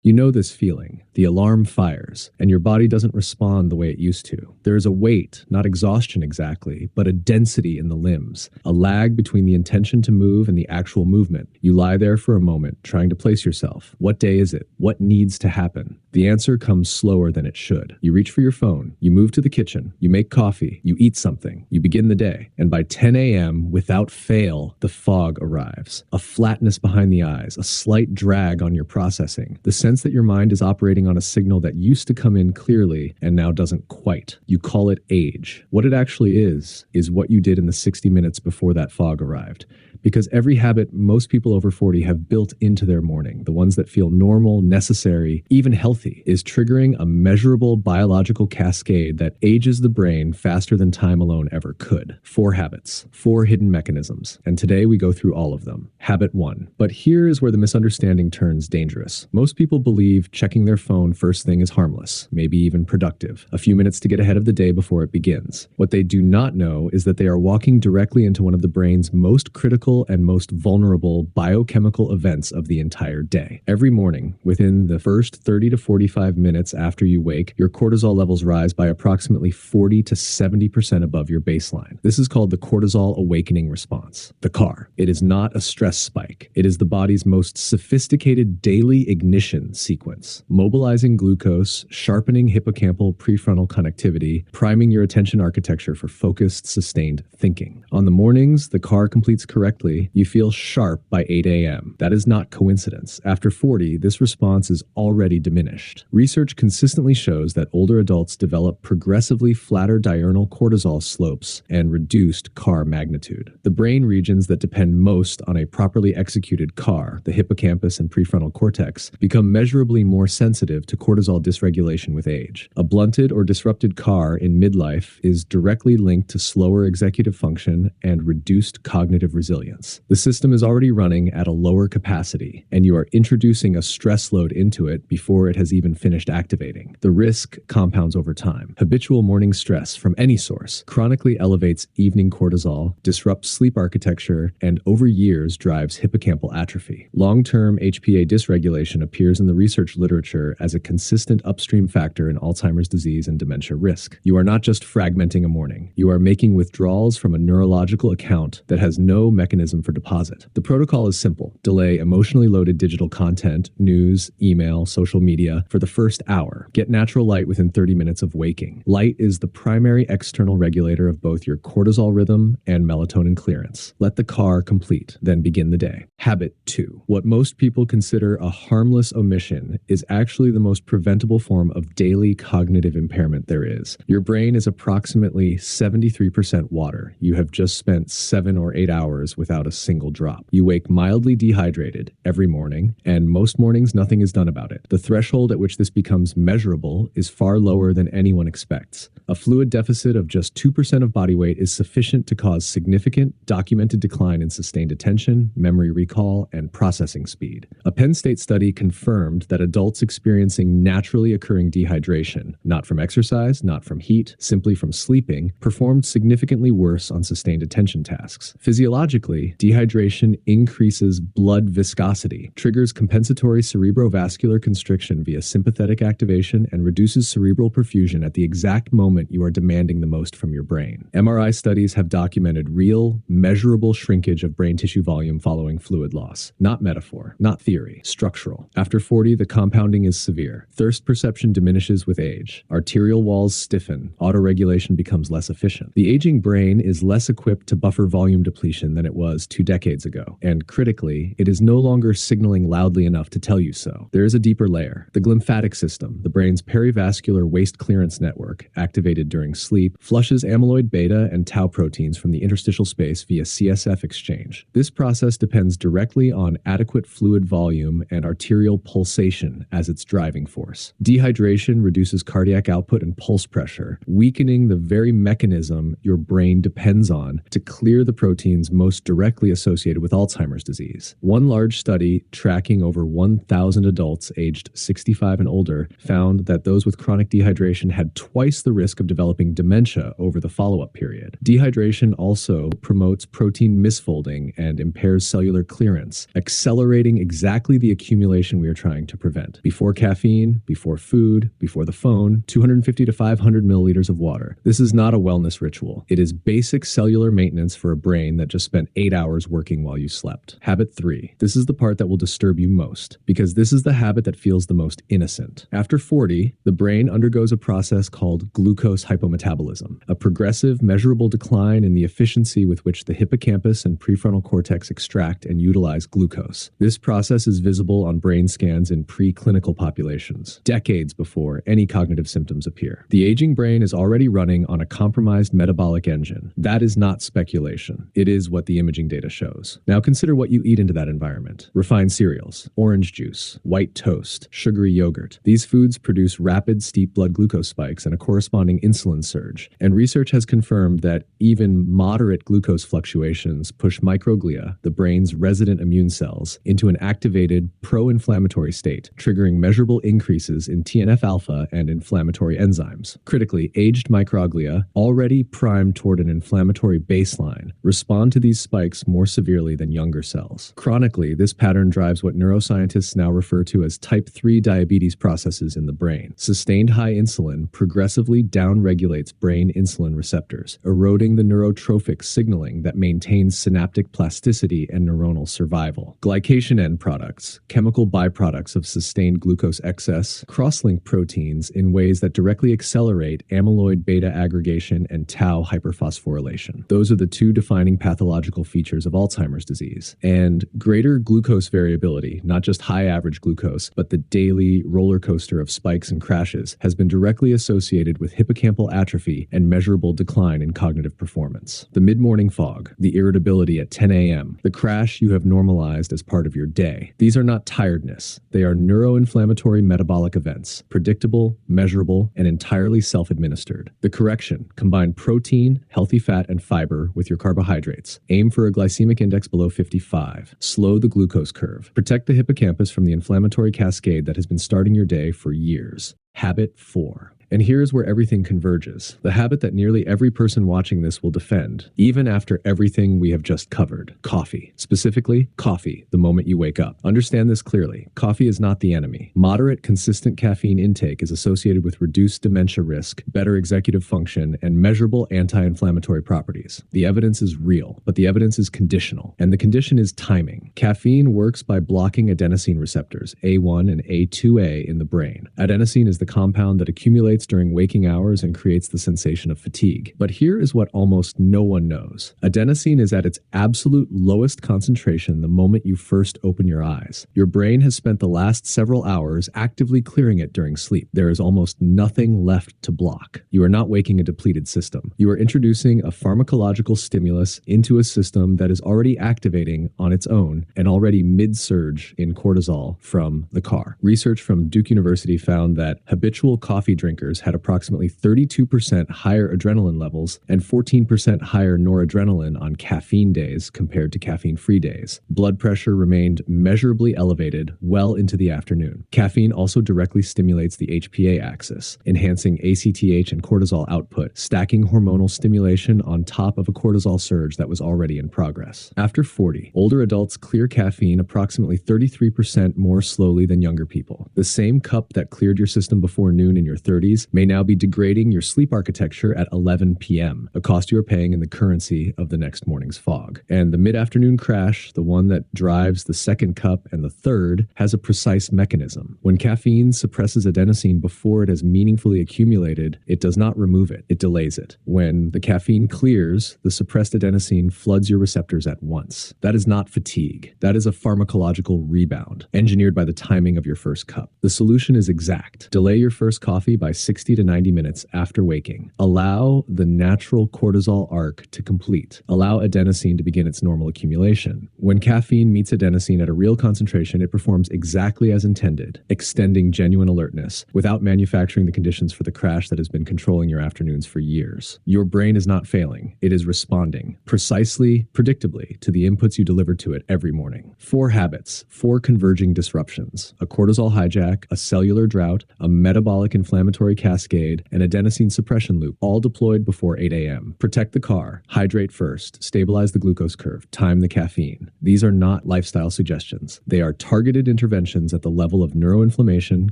You know this feeling. The alarm fires, and your body doesn't respond the way it used to. There is a weight, not exhaustion exactly, but a density in the limbs, a lag between the intention to move and the actual movement. You lie there for a moment, trying to place yourself. What day is it? What needs to happen? The answer comes slower than it should. You reach for your phone, you move to the kitchen, you make coffee, you eat something, you begin the day, and by 10 a.m., without fail, the fog arrives. A flatness behind the eyes, a slight drag on your processing, the sense that your mind is operating on a signal that used to come in clearly and now doesn't quite. You call it age. What it actually is what you did in the 60 minutes before that fog arrived. Because every habit most people over 40 have built into their morning, the ones that feel normal, necessary, even healthy, is triggering a measurable biological cascade that ages the brain faster than time alone ever could. 4 habits, 4 hidden mechanisms, and today we go through all of them. Habit 1. But here is where the misunderstanding turns dangerous. Most people believe checking their phone first thing is harmless, maybe even productive, a few minutes to get ahead of the day before it begins. What they do not know is that they are walking directly into one of the brain's most critical and most vulnerable biochemical events of the entire day. Every morning, within the first 30 to 45 minutes after you wake, your cortisol levels rise by approximately 40 to 70% above your baseline. This is called the cortisol awakening response, the CAR. It is not a stress spike. It is the body's most sophisticated daily ignition sequence, mobilizing glucose, sharpening hippocampal prefrontal connectivity, priming your attention architecture for focused, sustained thinking. On the mornings the CAR completes correctly, you feel sharp by 8 a.m. That is not coincidence. After 40, this response is already diminished. Research consistently shows that older adults develop progressively flatter diurnal cortisol slopes and reduced CAR magnitude. The brain regions that depend most on a properly executed CAR, the hippocampus and prefrontal cortex, become measurably more sensitive to cortisol dysregulation with age. A blunted or disrupted CAR in midlife is directly linked to slower executive function and reduced cognitive resilience. The system is already running at a lower capacity, and you are introducing a stress load into it before it has even finished activating. The risk compounds over time. Habitual morning stress from any source chronically elevates evening cortisol, disrupts sleep architecture, and over years drives hippocampal atrophy. Long-term HPA dysregulation appears in the research literature as a consistent upstream factor in Alzheimer's disease and dementia risk. You are not just fragmenting a morning. You are making withdrawals from a neurological account that has no mechanism for deposit. The protocol is simple. Delay emotionally loaded digital content, news, email, social media for the first hour. Get natural light within 30 minutes of waking. Light is the primary external regulator of both your cortisol rhythm and melatonin clearance. Let the CAR complete, then begin the day. Habit 2. What most people consider a harmless omission is actually the most preventable form of daily cognitive impairment there is. Your brain is approximately 73% water. You have just spent 7 or 8 hours without a single drop. You wake mildly dehydrated every morning, and most mornings nothing is done about it. The threshold at which this becomes measurable is far lower than anyone expects. A fluid deficit of just 2% of body weight is sufficient to cause significant, documented decline in sustained attention, memory recall, and processing speed. A Penn State study confirmed that adults experiencing naturally occurring dehydration, not from exercise, not from heat, simply from sleeping, performed significantly worse on sustained attention tasks. Physiologically, dehydration increases blood viscosity, triggers compensatory cerebrovascular constriction via sympathetic activation, and reduces cerebral perfusion at the exact moment you are demanding the most from your brain. MRI studies have documented real, measurable shrinkage of brain tissue volume following fluid loss. Not metaphor, not theory, structural. After 40, the compounding is severe. Thirst perception diminishes with age. Arterial walls stiffen. Autoregulation becomes less efficient. The aging brain is less equipped to buffer volume depletion than it was 2 decades ago. And critically, it is no longer signaling loudly enough to tell you so. There is a deeper layer. The glymphatic system, the brain's perivascular waste clearance network, activated during sleep, flushes amyloid beta and tau proteins from the interstitial space via CSF exchange. This process depends directly on adequate fluid volume and arterial pulsation as its driving force. Dehydration reduces cardiac output and pulse pressure, weakening the very mechanism your brain depends on to clear the proteins most directly associated with Alzheimer's disease. One large study tracking over 1,000 adults aged 65 and older found that those with chronic dehydration had twice the risk of developing dementia over the follow-up period. Dehydration also promotes protein misfolding and impairs cellular clearance, accelerating exactly the accumulation we are trying to prevent. Before caffeine, before food, before the phone, 250 to 500 milliliters of water. This is not a wellness ritual. It is basic cellular maintenance for a brain that just spent 8 hours working while you slept. Habit 3. This is the part that will disturb you most, because this is the habit that feels the most innocent. After 40, the brain undergoes a process called glucose hypometabolism, a progressive, measurable decline in the efficiency with which the hippocampus and prefrontal cortex extract and utilize glucose. This process is visible on brain scans in preclinical populations, decades before any cognitive symptoms appear. The aging brain is already running on a compromised metabolic engine. That is not speculation. It is what the imaging data shows. Now consider what you eat into that environment. Refined cereals, orange juice, white toast, sugary yogurt. These foods produce rapid, steep blood glucose spikes and a corresponding insulin surge. And research has confirmed that even moderate glucose fluctuations push microglia, the brain's resident immune cells, into an activated pro-inflammatory state, triggering measurable increases in TNF-alpha and inflammatory enzymes. Critically, aged microglia, already primed toward an inflammatory baseline, respond to these spikes more severely than younger cells. Chronically, this pattern drives what neuroscientists now refer to as type 3 diabetes processes in the brain. Sustained high insulin progressively downregulates brain insulin receptors, eroding the neurotrophic signaling that maintains synaptic plasticity and neuronal survival. Glycation end products, chemical byproducts of sustained glucose excess, cross-link proteins in ways that directly accelerate amyloid beta aggregation and tau hyperphosphorylation. Those are the two defining pathological features of Alzheimer's disease. And greater glucose variability, not just high average glucose, but the daily roller coaster of spikes and crashes, has been directly associated with hippocampal atrophy and measurable decline in cognitive performance. The mid-morning fog, the irritability at 10 a.m., the crash you have normalized as part of your day. These are not tiredness. They are neuroinflammatory metabolic events, predictable, measurable, and entirely self-administered. The correction: combine protein, healthy fat, and fiber with your carbohydrates. Aim for a glycemic index below 55. Slow the glucose curve. Protect the hippocampus from the inflammatory cascade that has been starting your day for years. Habit 4. And here's where everything converges. The habit that nearly every person watching this will defend, even after everything we have just covered. Coffee. Specifically, coffee, the moment you wake up. Understand this clearly. Coffee is not the enemy. Moderate, consistent caffeine intake is associated with reduced dementia risk, better executive function, and measurable anti-inflammatory properties. The evidence is real, but the evidence is conditional. And the condition is timing. Caffeine works by blocking adenosine receptors, A1 and A2A, in the brain. Adenosine is the compound that accumulates during waking hours and creates the sensation of fatigue. But here is what almost no one knows. Adenosine is at its absolute lowest concentration the moment you first open your eyes. Your brain has spent the last several hours actively clearing it during sleep. There is almost nothing left to block. You are not waking a depleted system. You are introducing a pharmacological stimulus into a system that is already activating on its own and already mid-surge in cortisol from the car. Research from Duke University found that habitual coffee drinkers had approximately 32% higher adrenaline levels and 14% higher noradrenaline on caffeine days compared to caffeine-free days. Blood pressure remained measurably elevated well into the afternoon. Caffeine also directly stimulates the HPA axis, enhancing ACTH and cortisol output, stacking hormonal stimulation on top of a cortisol surge that was already in progress. After 40, older adults clear caffeine approximately 33% more slowly than younger people. The same cup that cleared your system before noon in your 30s may now be degrading your sleep architecture at 11 p.m., a cost you are paying in the currency of the next morning's fog. And the mid-afternoon crash, the one that drives the second cup and the third, has a precise mechanism. When caffeine suppresses adenosine before it has meaningfully accumulated, it does not remove it, it delays it. When the caffeine clears, the suppressed adenosine floods your receptors at once. That is not fatigue. That is a pharmacological rebound, engineered by the timing of your first cup. The solution is exact. Delay Delay your first coffee by 60 to 90 minutes after waking. Allow the natural cortisol arc to complete. Allow adenosine to begin its normal accumulation. When caffeine meets adenosine at a real concentration, it performs exactly as intended, extending genuine alertness without manufacturing the conditions for the crash that has been controlling your afternoons for years. Your brain is not failing. It is responding precisely, predictably, to the inputs you deliver to it every morning. 4 habits, 4 converging disruptions: a cortisol hijack, a cellular drought, a metabolic inflammatory cascade, and adenosine suppression loop, all deployed before 8 a.m. Protect the car, hydrate first, stabilize the glucose curve, time the caffeine. These are not lifestyle suggestions. They are targeted interventions at the level of neuroinflammation,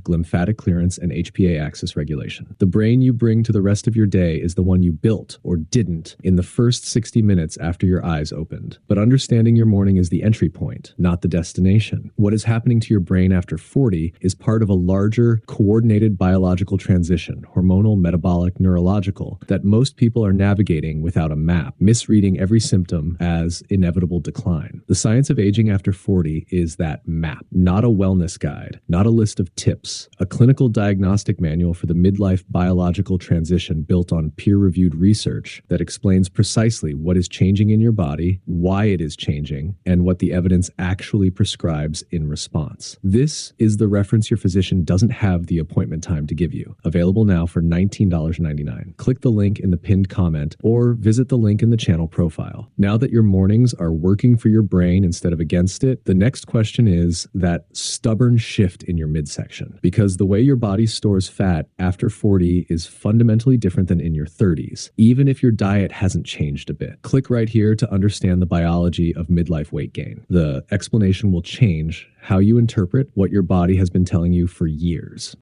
glymphatic clearance, and HPA axis regulation. The brain you bring to the rest of your day is the one you built or didn't in the first 60 minutes after your eyes opened. But understanding your morning is the entry point, not the destination. What is happening to your brain after 40 is part of a larger, coordinated biological transition, hormonal, metabolic, neurological, that most people are navigating without a map, misreading every symptom as inevitable decline. The science of aging after 40 is that map, not a wellness guide, not a list of tips, a clinical diagnostic manual for the midlife biological transition built on peer-reviewed research that explains precisely what is changing in your body, why it is changing, and what the evidence actually prescribes in response. This is the reference your physician doesn't have the appointment time to give you. Available now for $19.99. Click the link in the pinned comment or visit the link in the channel profile. Now that your mornings are working for your brain instead of against it, the next question is that stubborn shift in your midsection. Because the way your body stores fat after 40 is fundamentally different than in your 30s, even if your diet hasn't changed a bit. Click right here to understand the biology of midlife weight gain. The explanation will change how you interpret what your body has been telling you for years.